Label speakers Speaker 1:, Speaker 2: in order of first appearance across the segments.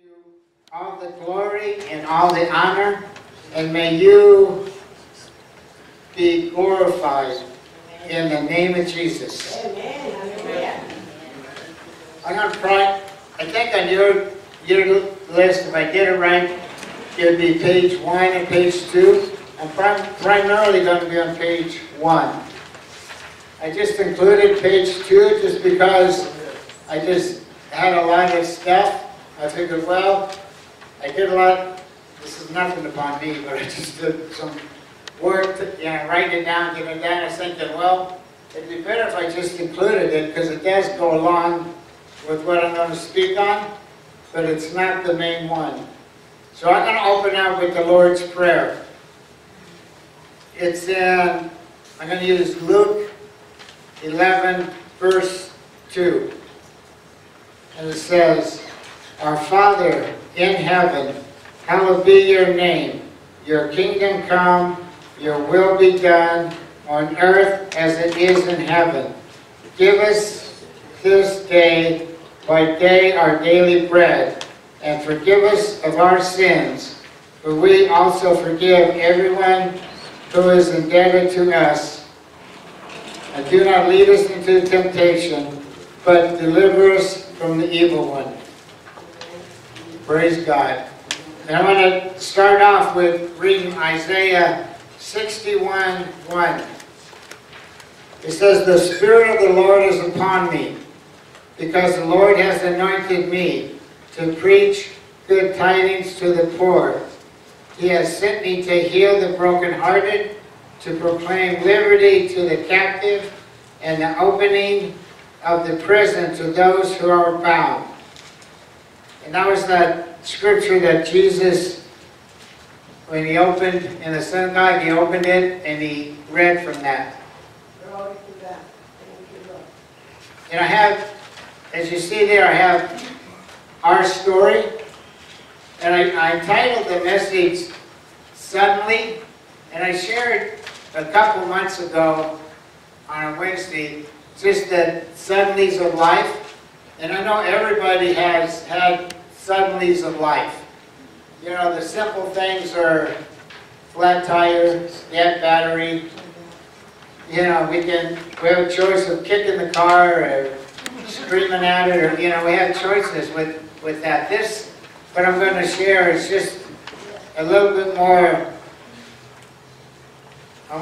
Speaker 1: you all the glory and all the honor, and may you be glorified in the name of Jesus.
Speaker 2: Amen.
Speaker 1: I'm going to try, I think on your list, if I did it right, it would be page 1 and page 2. I'm primarily going to be on page 1. I just included page 2 just because I just had a lot of stuff. I figured, well, I did a lot. This is nothing upon me, but I just did some work to write it down, get it down. I was thinking, well, it'd be better if I just included it because it does go along with what I'm going to speak on, but it's not the main one. So I'm going to open out with the Lord's Prayer. It's in, I'm going to use Luke 11, verse 2. And it says, Our Father in heaven, hallowed be your name. Your kingdom come, your will be done, on earth as it is in heaven. Give us this day by day our daily bread, and forgive us of our sins, for we also forgive everyone who is indebted to us. And do not lead us into temptation, but deliver us from the evil one. Praise God. And I'm going to start off with reading Isaiah 61:1. It says, The Spirit of the Lord is upon me, because the Lord has anointed me to preach good tidings to the poor. He has sent me to heal the brokenhearted, to proclaim liberty to the captive, and the opening of the prison to those who are bound. And that was that scripture that Jesus, when he opened in the synagogue, he opened it and he read from that. And I have, as you see there, I have our story. And I titled the message, Suddenly. And I shared a couple months ago on a Wednesday, just the suddenlies of life. And I know everybody has had suddenlies of life. You know, the simple things are flat tire, dead battery. You know, we have a choice of kicking the car or screaming at it, or, you know, we have choices with that. This, what I'm going to share is just a little bit more, I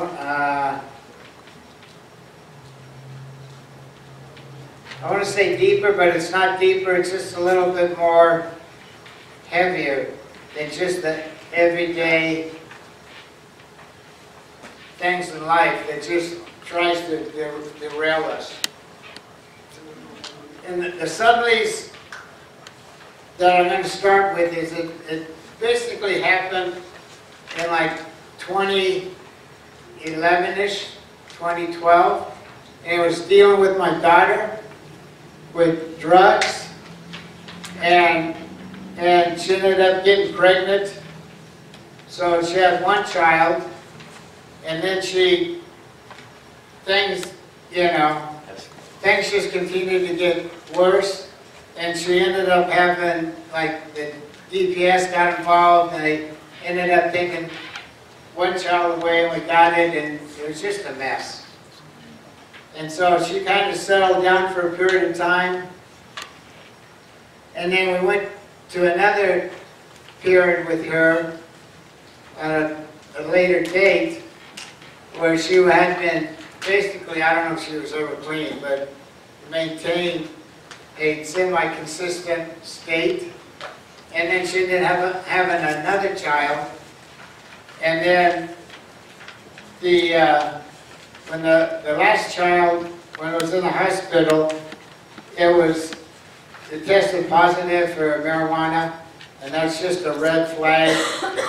Speaker 1: want to say deeper, but it's not deeper. It's just a little bit more heavier than just the everyday things in life that just tries to derail us. And the suddenlies that I'm going to start with is it basically happened in like 2011-ish, 2012. And it was dealing with my daughter with drugs, and she ended up getting pregnant. So she had one child, and then things just continued to get worse, and she ended up having, like, the DPS got involved, and they ended up taking one child away, and we got it, and it was just a mess. And so she kind of settled down for a period of time, and then we went to another period with her at a later date, where she had been basically, I don't know if she was ever clean, but maintained a semi-consistent state. And then she ended up having another child. And then when the last child, when it was in the hospital, it tested positive for marijuana. And that's just a red flag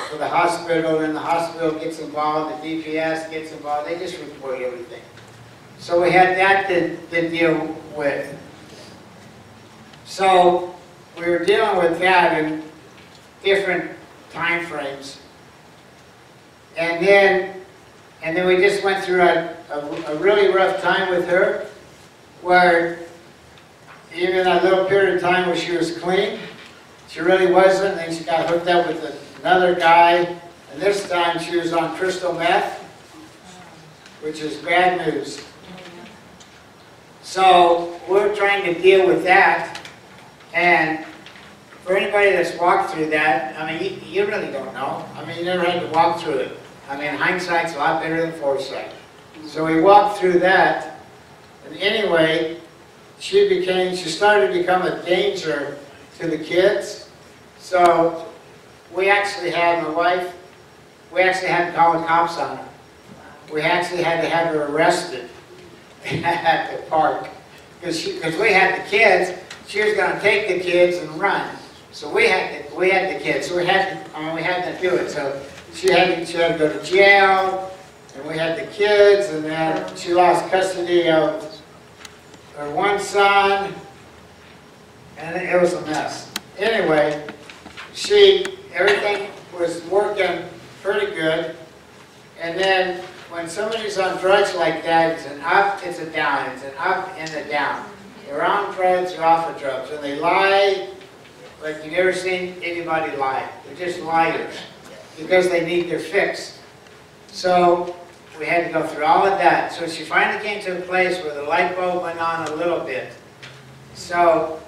Speaker 1: for the hospital, and the hospital gets involved, the DPS gets involved, they just report everything. So we had that to deal with. So we were dealing with that in different time frames. And then we just went through a really rough time with her, where even that little period of time where she was clean, she really wasn't, and then she got hooked up with another guy, and this time she was on crystal meth, which is bad news. So we're trying to deal with that, and for anybody that's walked through that, I mean, you really don't know. I mean, you never had to walk through it. I mean, hindsight's a lot better than foresight. So we walked through that, and anyway, she started to become a danger to the kids. So we actually had, my wife, we actually had to call the cops on her. We actually had to have her arrested at the park. Because we had the kids, she was going to take the kids and run. So we had the kids, so we had to do it. So she had to go to jail, and we had the kids, and then she lost custody of her one son, and it was a mess. Anyway, everything was working pretty good, and then when somebody's on drugs like that, it's an up, it's a down, it's an up and a down. They're on drugs, they're off of drugs, and they lie like you've never seen anybody lie. They're just liars because they need their fix. So we had to go through all of that. So she finally came to a place where the light bulb went on a little bit. So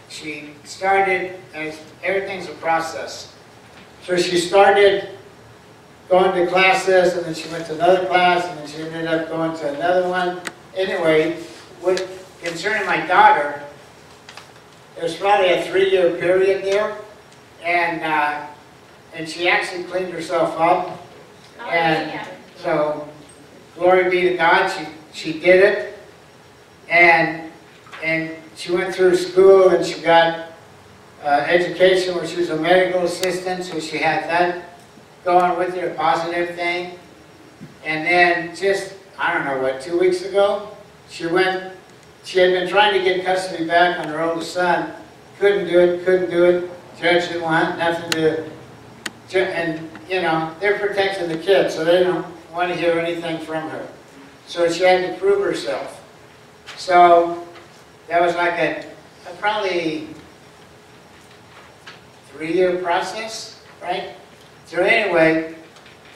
Speaker 1: she started, and everything's a process. So she started going to classes, and then she went to another class, and then she ended up going to another one. Anyway, concerning my daughter, there was probably a 3-year period there, and she actually cleaned herself up. And so, glory be to God, she did it, and she went through school, and she got education where she was a medical assistant, so she had that going with her, a positive thing. And then just, I don't know what, 2 weeks ago, she had been trying to get custody back on her oldest son, couldn't do it, judge didn't want nothing to, and you know, they're protecting the kids, so they don't want to hear anything from her. So she had to prove herself. So that was like a probably 3-year process, right? So anyway,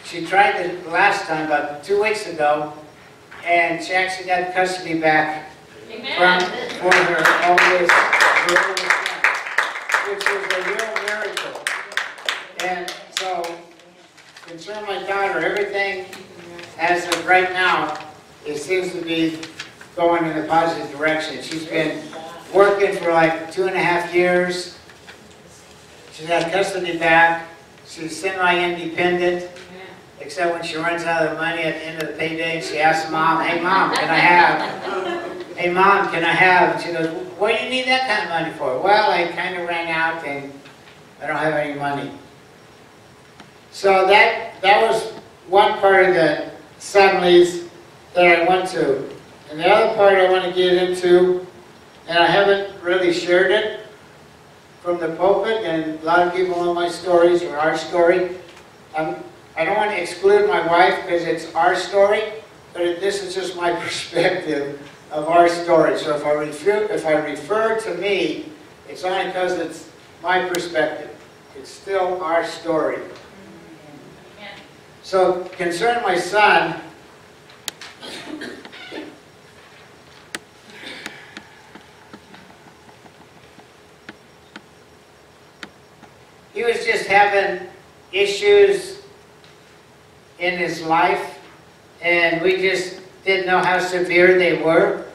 Speaker 1: she tried it last time, about 2 weeks ago, and she actually got custody back for her oldest son, which was a real miracle. And so, concerning my daughter, everything as of right now, it seems to be going in a positive direction. She's been working for like 2.5 years. She's had custody back. She's semi-independent, except when she runs out of the money at the end of the payday, she asks Mom, "Hey Mom, can I have? Hey Mom, can I have?" And she goes, "What do you need that kind of money for?" "Well, I kind of ran out and I don't have any money." So that was one part of the suddenlies that I went to. And the other part I want to get into, and I haven't really shared it from the pulpit, and a lot of people know my stories or our story. I don't want to exclude my wife because it's our story, but this is just my perspective of our story. So if I refer to me, it's only because it's my perspective. It's still our story. So concerning my son, he was just having issues in his life, and we just didn't know how severe they were.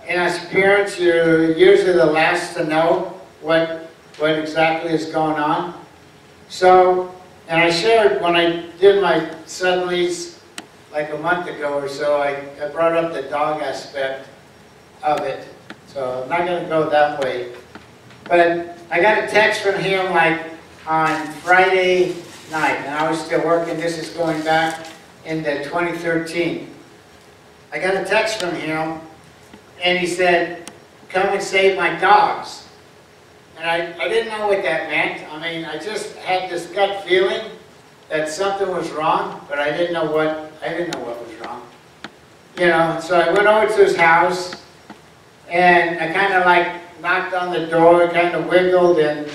Speaker 1: And as parents, you're usually the last to know what exactly is going on. So, and I shared when I did my suddenlies like a month ago or so, I brought up the dog aspect of it. So I'm not going to go that way. But I got a text from him like on Friday night, and I was still working. This is going back into 2013. I got a text from him, and he said, "Come and save my dogs." And I didn't know what that meant. I mean, I just had this gut feeling that something was wrong, but I didn't know what was wrong. You know, so I went over to his house, and I kind of like knocked on the door, kind of wiggled, and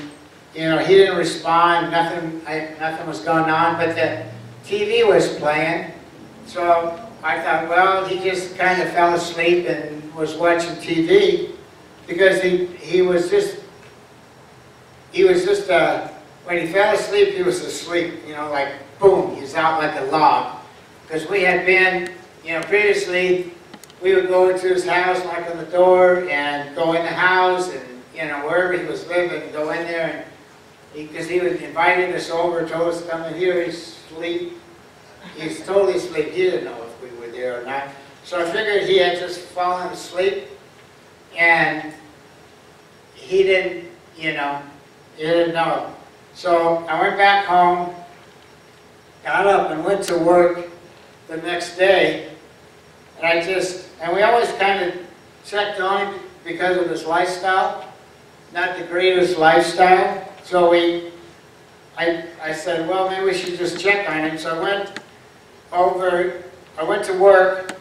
Speaker 1: you know, he didn't respond, nothing was going on, but the TV was playing. So I thought, well, he just kind of fell asleep and was watching TV, because he was just, when he fell asleep, he was asleep, you know, like boom, he's out like a log. Because we had been, you know, previously, we would go into his house, knock on the door, and go in the house, and, you know, wherever he was living, go in there, and because he was inviting us over, told us to come in here, he's asleep. He's totally asleep. He didn't know if we were there or not. So I figured he had just fallen asleep, and he didn't, you know, he didn't know. So I went back home, got up and went to work the next day, and we always kind of checked on him because of his lifestyle, not the greatest lifestyle. So I said, well, maybe we should just check on him. So I went to work,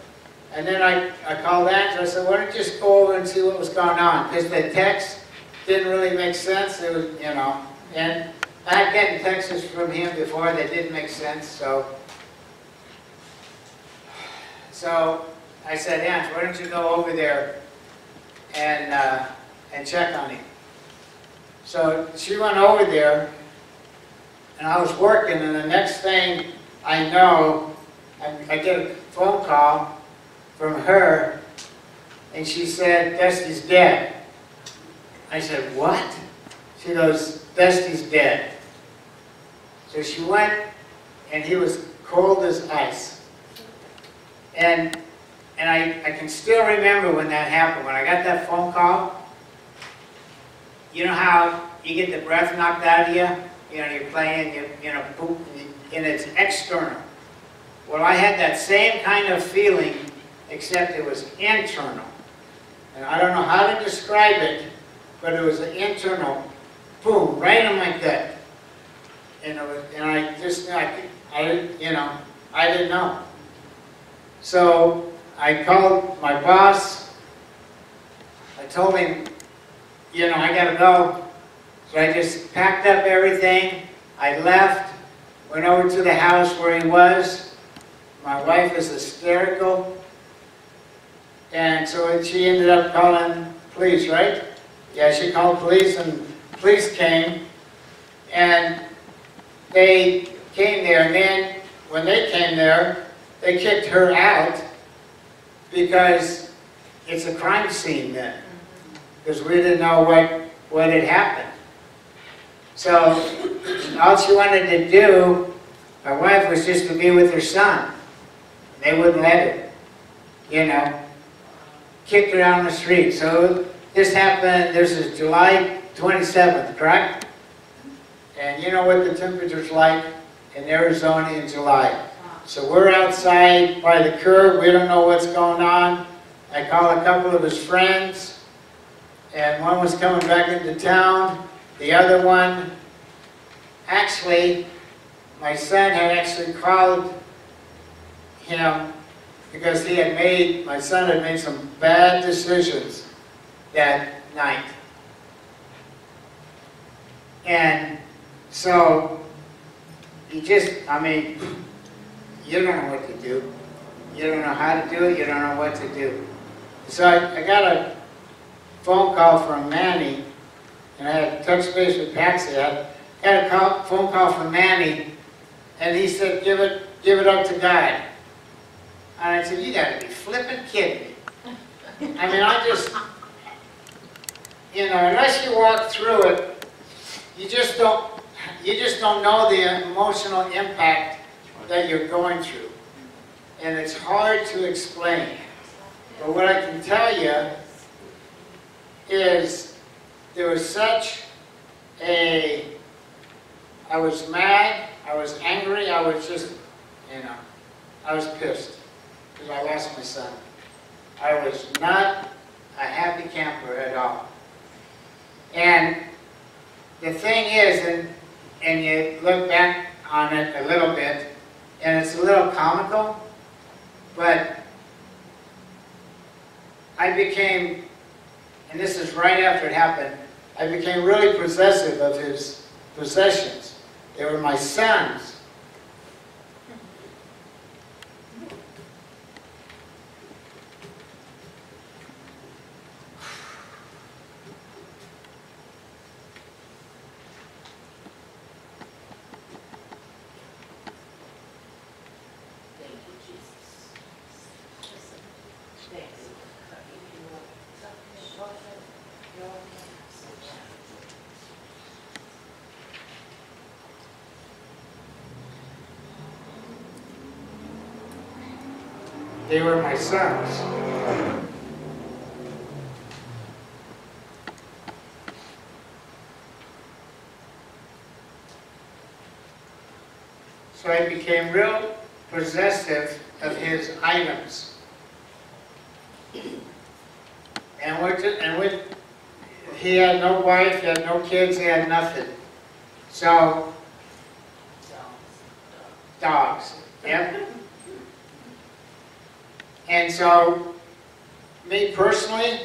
Speaker 1: and then I called Angela. I said, why don't you just go over and see what was going on? Because the text didn't really make sense. It was, you know, and I had gotten texts from him before that didn't make sense. So I said, Angela, why don't you go over there and check on him? So she went over there, and I was working, and the next thing I know, I get a phone call from her, and she said, Dusty's dead. I said, what? She goes, Dusty's dead. So she went, and he was cold as ice. And I can still remember when that happened, when I got that phone call. You know how you get the breath knocked out of you? You know, you're playing, you know, poop, and it's external. Well, I had that same kind of feeling, except it was internal. And I don't know how to describe it, but it was an internal, boom, right in my gut. And I just, you know, I didn't know. So I called my boss. I told him, you know, I gotta go. So I just packed up everything. I left, went over to the house where he was. My wife is hysterical. And so she ended up calling police, right? Yeah, she called police, and police came. And they came there, and then when they came there, they kicked her out because it's a crime scene then. Because we didn't know what had happened. So all she wanted to do, my wife, was just to be with her son. They wouldn't let her, you know. Kicked her on the street. So this happened, this is July 27th, correct? And you know what the temperature's like in Arizona in July. So we're outside by the curb, we don't know what's going on. I call a couple of his friends, and one was coming back into town. The other one, actually, my son had actually called him because my son had made some bad decisions that night. And so, you just, I mean, you don't know what to do. You don't know how to do it, you don't know what to do. So I got a phone call from Manny, and I had touch base with Patsy. I got a phone call from Manny, and he said, give it up to God. And I said, you gotta be flippin' kidding me. I mean, I just, you know, unless you walk through it, you just don't know the emotional impact that you're going through. And it's hard to explain. But what I can tell you is there was such I was mad, I was angry, I was just, you know, I was pissed because I lost my son. I was not a happy camper at all. And the thing is, and you look back on it a little bit, and it's a little comical, but I became, and this is right after it happened, I became really possessive of his possessions. They were my sons. They were my sons. So I became real possessive of his items. And he had no wife, he had no kids, he had nothing. So, dogs, yep. And so, me personally,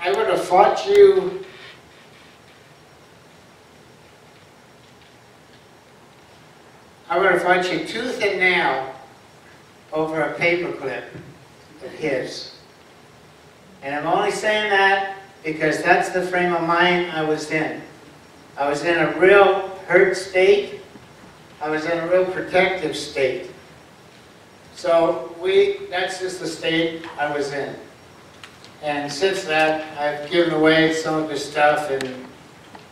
Speaker 1: I would have fought you tooth and nail over a paperclip of his. And I'm only saying that because that's the frame of mind I was in. I was in a real hurt state. I was in a real protective state. So that's just the state I was in. And since that, I've given away some of the stuff and,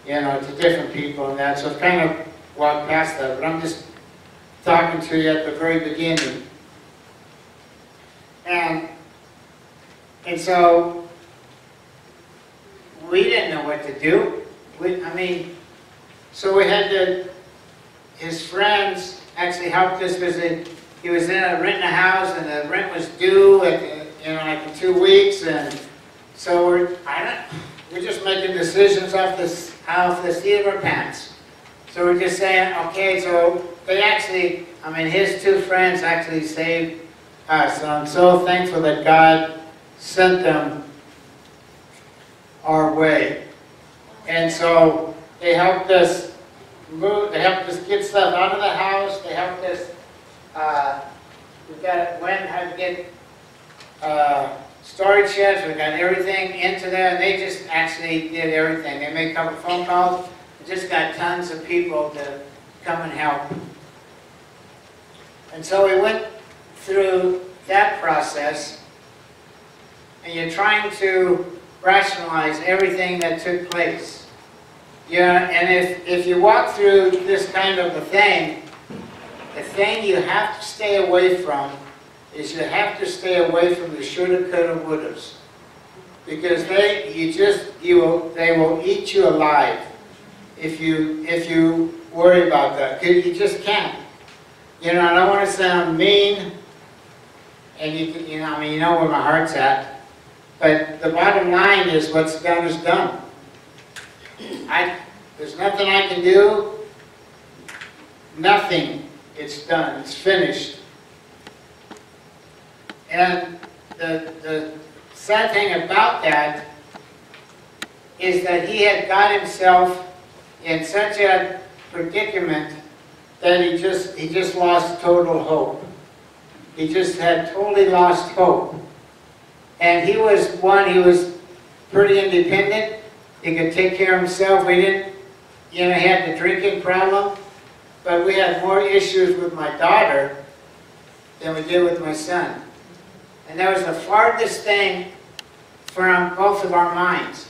Speaker 1: to different people and that. So I've kind of walked past that, but I'm just talking to you at the very beginning. And so we didn't know what to do. So we had his friends actually helped us because he was renting a house and the rent was due like in 2 weeks, and so we're just making decisions off the seat of our pants. So we're just saying, okay, so they actually, his two friends actually saved us, and I'm so thankful that God sent them our way. And so they helped us move, they helped us get stuff out of the house, they helped us, had to get storage sheds, we got everything into there, and they just actually did everything. They made a couple phone calls, just got tons of people to come and help. And so we went through that process, and you're trying to rationalize everything that took place. And if you walk through this kind of a thing, the thing you have to stay away from is you have to stay away from the shoulda, coulda, wouldas, because they will eat you alive if you worry about that. Because you just can't. I don't want to sound mean, and you know where my heart's at. But the bottom line is what's done is done. There's nothing I can do. Nothing. It's done. It's finished. And the sad thing about that is that he had got himself in such a predicament that he just lost total hope. He just had totally lost hope. And he was pretty independent. He could take care of himself. We didn't, he had the drinking problem, but we had more issues with my daughter than we did with my son. And that was the farthest thing from both of our minds,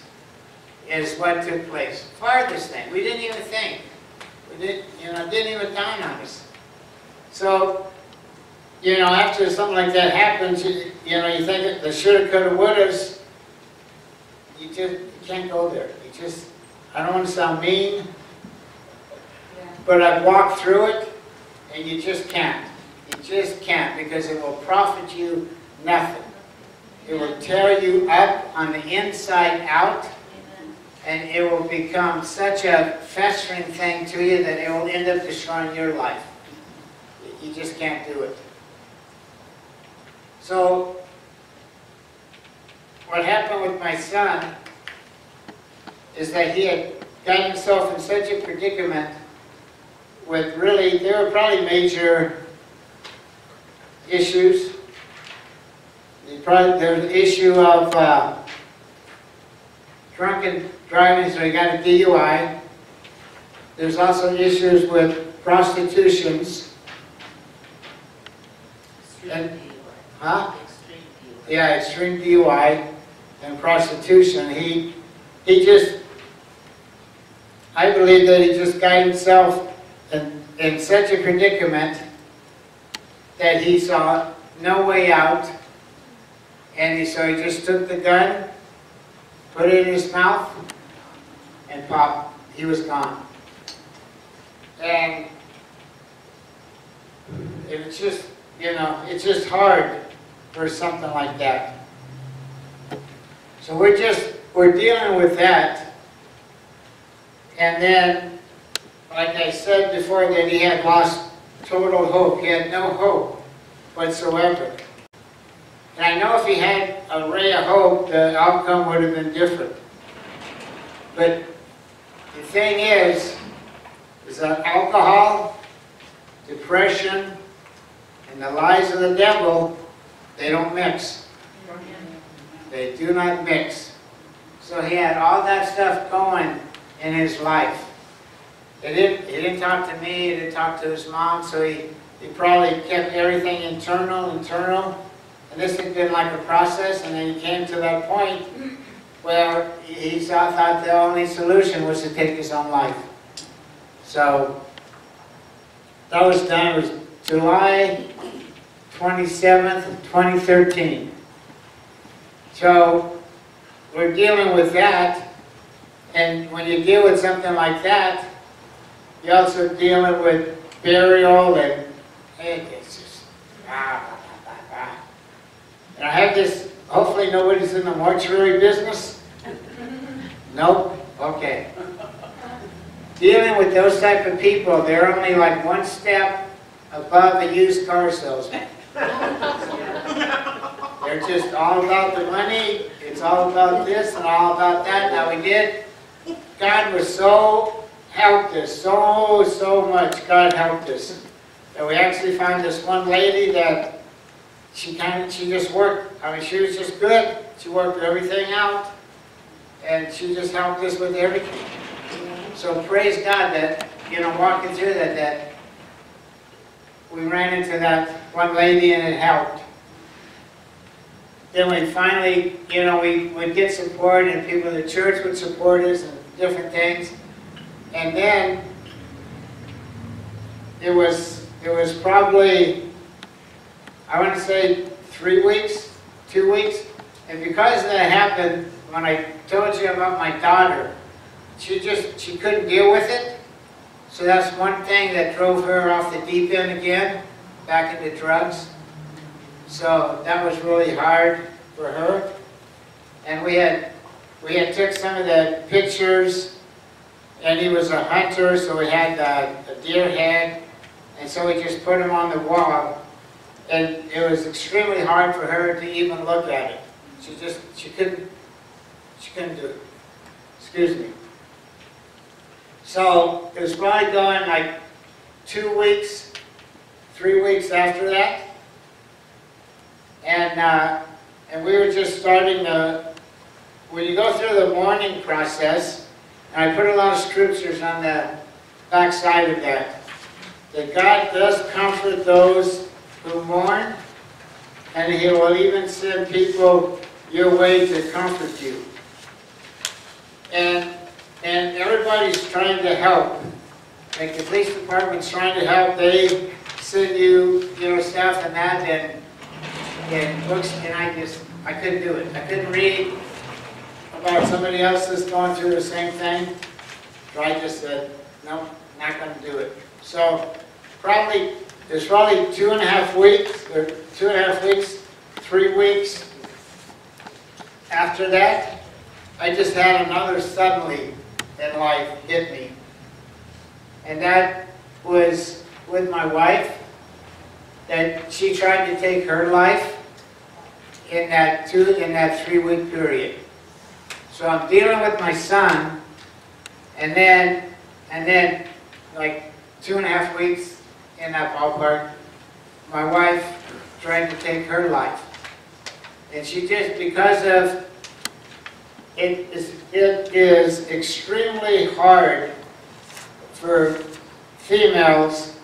Speaker 1: is what took place. Farthest thing. We didn't even think. We didn't, it didn't even dawn on us. So, after something like that happens, you think the shoulda, coulda, wouldas, you can't go there. I don't want to sound mean, but I've walked through it, and you just can't. You just can't, because it will profit you nothing. It will tear you up on the inside out, and it will become such a festering thing to you that it will end up destroying your life. You just can't do it. So, what happened with my son is that he had gotten himself in such a predicament with really, there were probably major issues. There's the issue of drunken driving, so he got a DUI. There's also issues with prostitutions. And, huh? Yeah, extreme DUI and prostitution. He just, I believe that he just got himself in such a predicament that he saw no way out, and so he just took the gun, put it in his mouth, and pop, he was gone. And it's just, you know, it's just hard for something like that. So we're dealing with that. And then, like I said before, that he had lost total hope. He had no hope whatsoever. And I know if he had a ray of hope, the outcome would have been different. But the thing is that alcohol, depression, and the lies of the devil, they don't mix. They do not mix. So he had all that stuff going in his life. He didn't talk to me, he didn't talk to his mom, so he probably kept everything internal. And this had been like a process, and then he came to that point where he thought the only solution was to take his own life. So that was done. It was July 27th, 2013. So we're dealing with that, and when you deal with something like that, you're also dealing with burial and it's just And I have this, hopefully nobody's in the mortuary business. Nope? Okay. Dealing with those type of people, they're only like one step above a used car salesman. They're just all about the money, it's all about this and all about that. Now God was so helped us, so much God helped us. And we actually found this one lady that she just worked, I mean, she was just good. She worked everything out, and she just helped us with everything. So praise God that, you know, walking through that we ran into that one lady and it helped. Then we finally, you know, we would get support, and people in the church would support us and different things. And then it was probably, I want to say 3 weeks, 2 weeks. And because that happened, when I told you about my daughter, she couldn't deal with it. So that's one thing that drove her off the deep end again, back into drugs. So that was really hard for her. And we had took some of the pictures, and he was a hunter, so we had a deer head, and so we just put him on the wall. And it was extremely hard for her to even look at it. She couldn't do it. Excuse me. So it was probably going like 2 weeks, 3 weeks after that. And we were just starting when you go through the mourning process, and I put a lot of scriptures on the back side of that God does comfort those who mourn, and He will even send people your way to comfort you. And everybody's trying to help. Like the police department's trying to help. They send you, stuff and that, and books, and I couldn't do it. I couldn't read about somebody else that's going through the same thing. So I just said, no, not going to do it. So there's probably 2.5 weeks, or 2.5 weeks, 3 weeks after that, I just had another suddenly in life hit me. And that was with my wife, that she tried to take her life in that 3-week period. So I'm dealing with my son, And then, like 2.5 weeks in that ballpark, my wife tried to take her life. And she just, because of, it is extremely hard for females,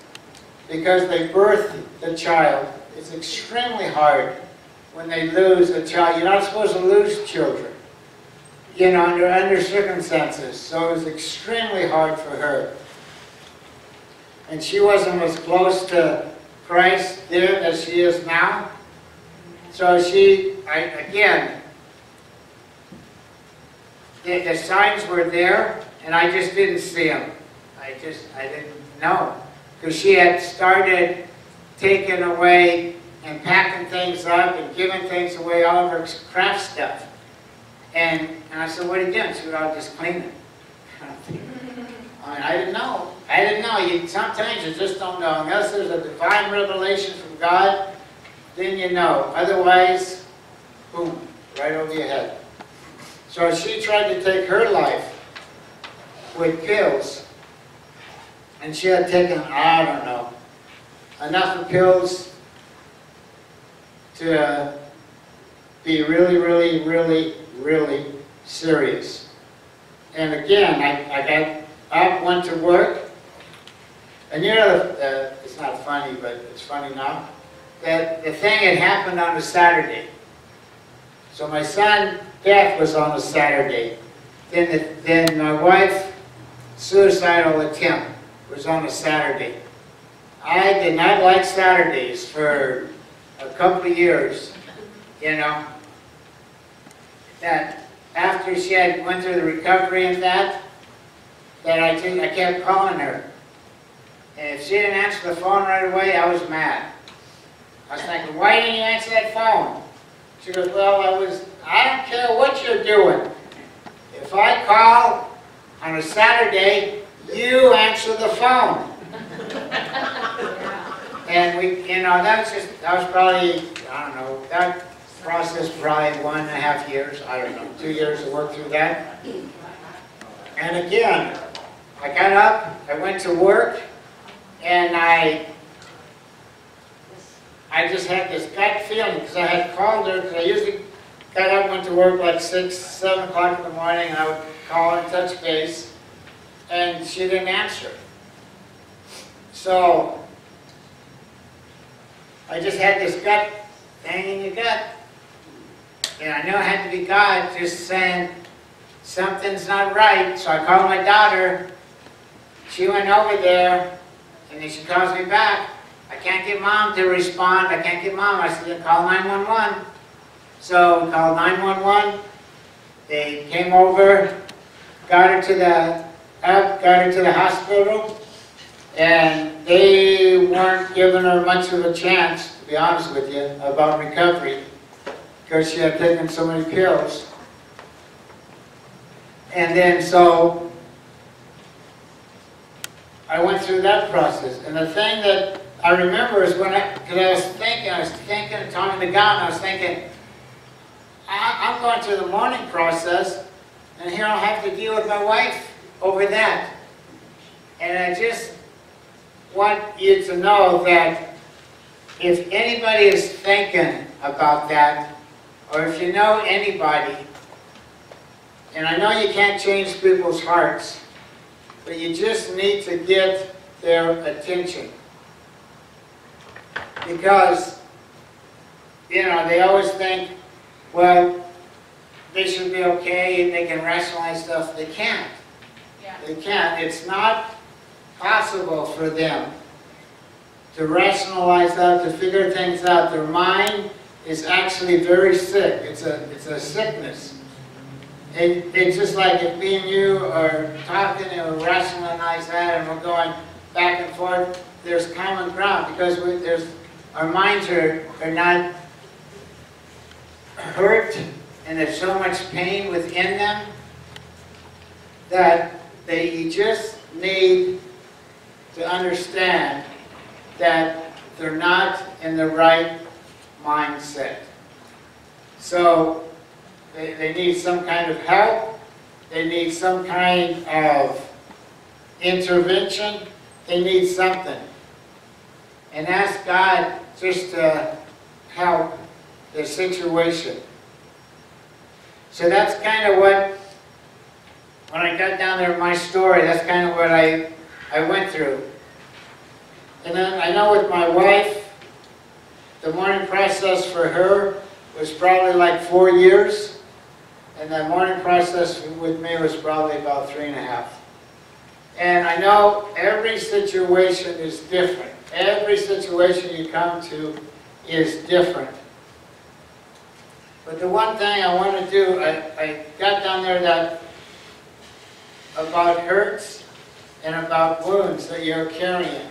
Speaker 1: because they birth the child. It's extremely hard when they lose a child. You're not supposed to lose children, you know, under circumstances. So it was extremely hard for her. And she wasn't as close to Christ then as she is now. So again, the signs were there, and I just didn't see them. I didn't know. Because she had started taking away and packing things up and giving things away, all of her craft stuff. And I said, what are you doing? She said, I'll just clean it. I mean, I didn't know. I didn't know. Sometimes you just don't know. Unless there's a divine revelation from God, then you know. Otherwise, boom, right over your head. So she tried to take her life with pills. And she had taken, I don't know, enough of pills to be really, really, really, really serious. And again, I got up, went to work, and you know, it's not funny, but it's funny now, that the thing had happened on a Saturday. So my son's death was on a Saturday. Then my wife's suicidal attempt was on a Saturday. I did not like Saturdays for a couple of years, you know. That after she had went through the recovery and that I kept calling her. And if she didn't answer the phone right away, I was mad. I was thinking, why didn't you answer that phone? She goes, well, I don't care what you're doing. If I call on a Saturday, you answer the phone. And that was probably, I don't know, that process probably 1.5 years, I don't know, 2 years to work through that. And again, I got up, I went to work, and I just had this gut feeling, because I had called her, because I usually got up, went to work like 6, 7 o'clock in the morning, and I would call her and touch base, and she didn't answer. So I just had this gut thing in your gut. And I knew it had to be God just saying, something's not right. So I called my daughter. She went over there, and then she calls me back. I can't get Mom to respond. I can't get Mom. I said, call 911. So we called 911. They came over, got her to the hospital, and they weren't giving her much of a chance, to be honest with you, about recovery, because she had taken so many pills. And then so I went through that process. And the thing that I remember is because I was thinking and talking to God, and I was thinking, I'm going through the mourning process, and here I'll have to deal with my wife over that. And I just want you to know that if anybody is thinking about that, or if you know anybody, and I know you can't change people's hearts, but you just need to get their attention. Because, you know, they always think, well, they should be okay and they can rationalize stuff. They can't. Yeah. They can't. It's not possible for them to rationalize that, to figure things out. Their mind is actually very sick. It's a sickness. It's just like if me and you are talking and we rationalize that and we're going back and forth, there's common ground because our minds are not hurt and there's so much pain within them that you just need to understand that they're not in the right mindset. So they need some kind of help. They need some kind of intervention, they need something. And ask God just to help the situation. So that's kind of what, when I got down there in my story, that's kind of what I went through. And then I know with my wife, the mourning process for her was probably like 4 years. And the mourning process with me was probably about 3.5. And I know every situation is different. Every situation you come to is different. But the one thing I want to do, I got down there that about hurts and about wounds that you're carrying.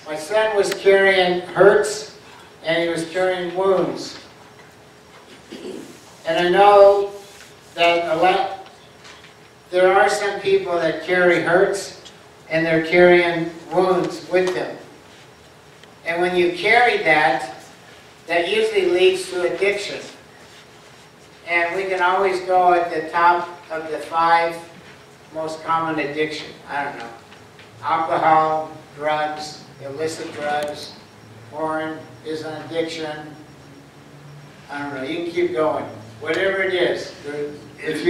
Speaker 1: My son was carrying hurts and he was carrying wounds. And I know that there are some people that carry hurts and they're carrying wounds with them. And when you carry that, that usually leads to addiction. And we can always go at the top of the 5 most common addiction. I don't know. Alcohol, drugs, illicit drugs, porn is an addiction. I don't know. You can keep going. Whatever it is. If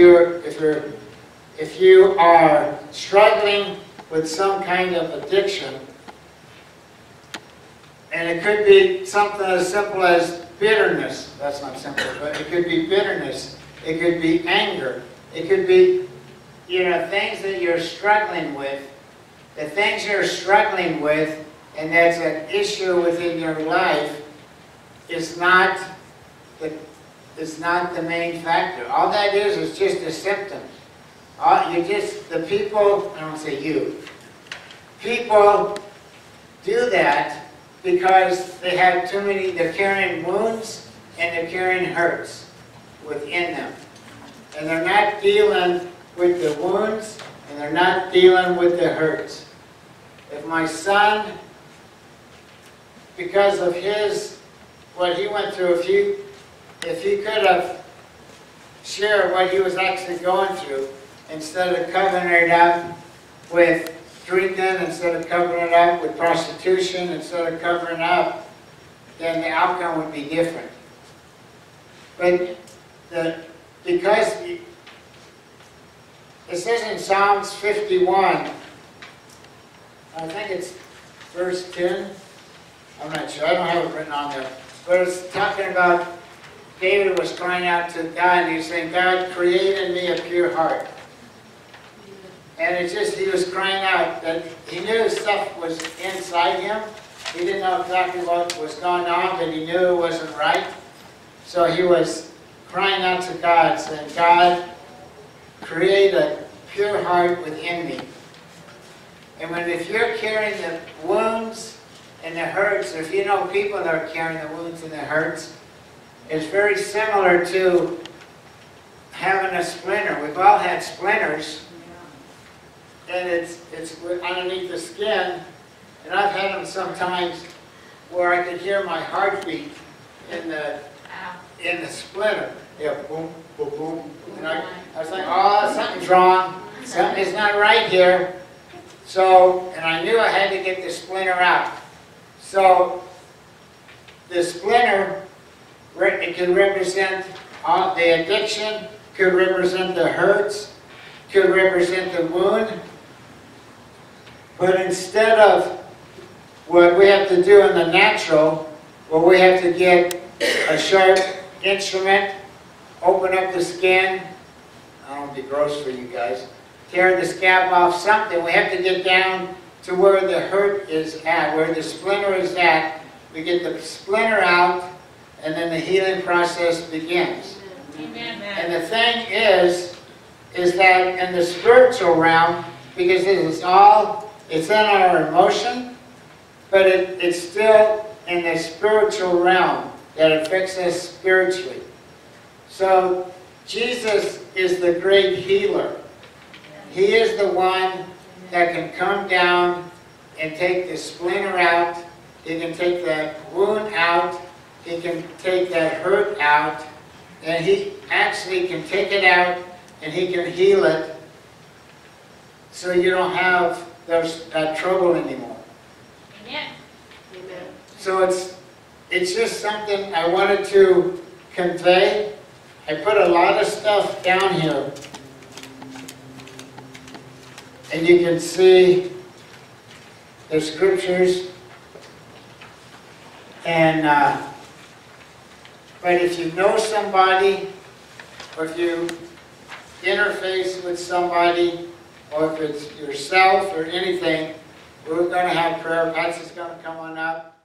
Speaker 1: you are struggling with some kind of addiction, and it could be something as simple as bitterness. That's not simple, but it could be bitterness. It could be anger. It could be, things that you're struggling with. The things you're struggling with, and that's an issue within your life, is not the main factor. All that is just a symptom. The people, I don't want to say you, people do that because they have too many, they're carrying wounds and they're carrying hurts within them. And they're not dealing with the wounds and they're not dealing with the hurts. If my son, because of what he went through, if he could have shared what he was actually going through, instead of covering it up with drinking, instead of covering it up with prostitution, instead of covering it up, then the outcome would be different. But because it says in Psalms 51, I think it's verse 10, I'm not sure, I don't have it written on there, but it's talking about David was crying out to God, and he was saying, God, create in me a pure heart. And it's just, he was crying out that he knew stuff was inside him. He didn't know exactly what was going on, but he knew it wasn't right. So he was crying out to God, saying, God, create a pure heart within me. And if you're carrying the wounds and the hurts, or if you know people that are carrying the wounds and the hurts, it's very similar to having a splinter. We've all had splinters. And it's underneath the skin, and I've had them sometimes where I could hear my heartbeat in the splinter. Yeah, boom, boom, boom. And I was like, oh, something's wrong. Something is not right here. So, and I knew I had to get the splinter out. So, the splinter, it could represent the addiction, could represent the hurts, could represent the wound. But instead of what we have to do in the natural, where we have to get a sharp instrument, open up the skin, I don't want to be gross for you guys, tear the scab off something, we have to get down to where the hurt is at, where the splinter is at. We get the splinter out, and then the healing process begins. Amen. And the thing is that in the spiritual realm, because it's in our emotion, but it's still in the spiritual realm that affects us spiritually. So Jesus is the great healer. He is the one that can come down and take the splinter out. He can take the wound out. He can take that hurt out. And he actually can take it out and he can heal it so you don't have that trouble anymore.
Speaker 2: Amen.
Speaker 3: Amen.
Speaker 1: So it's just something I wanted to convey. I put a lot of stuff down here. And you can see the scriptures. And, but if you know somebody, or if you interface with somebody, or if it's yourself or anything, we're going to have prayer. Patsy's going to come on up.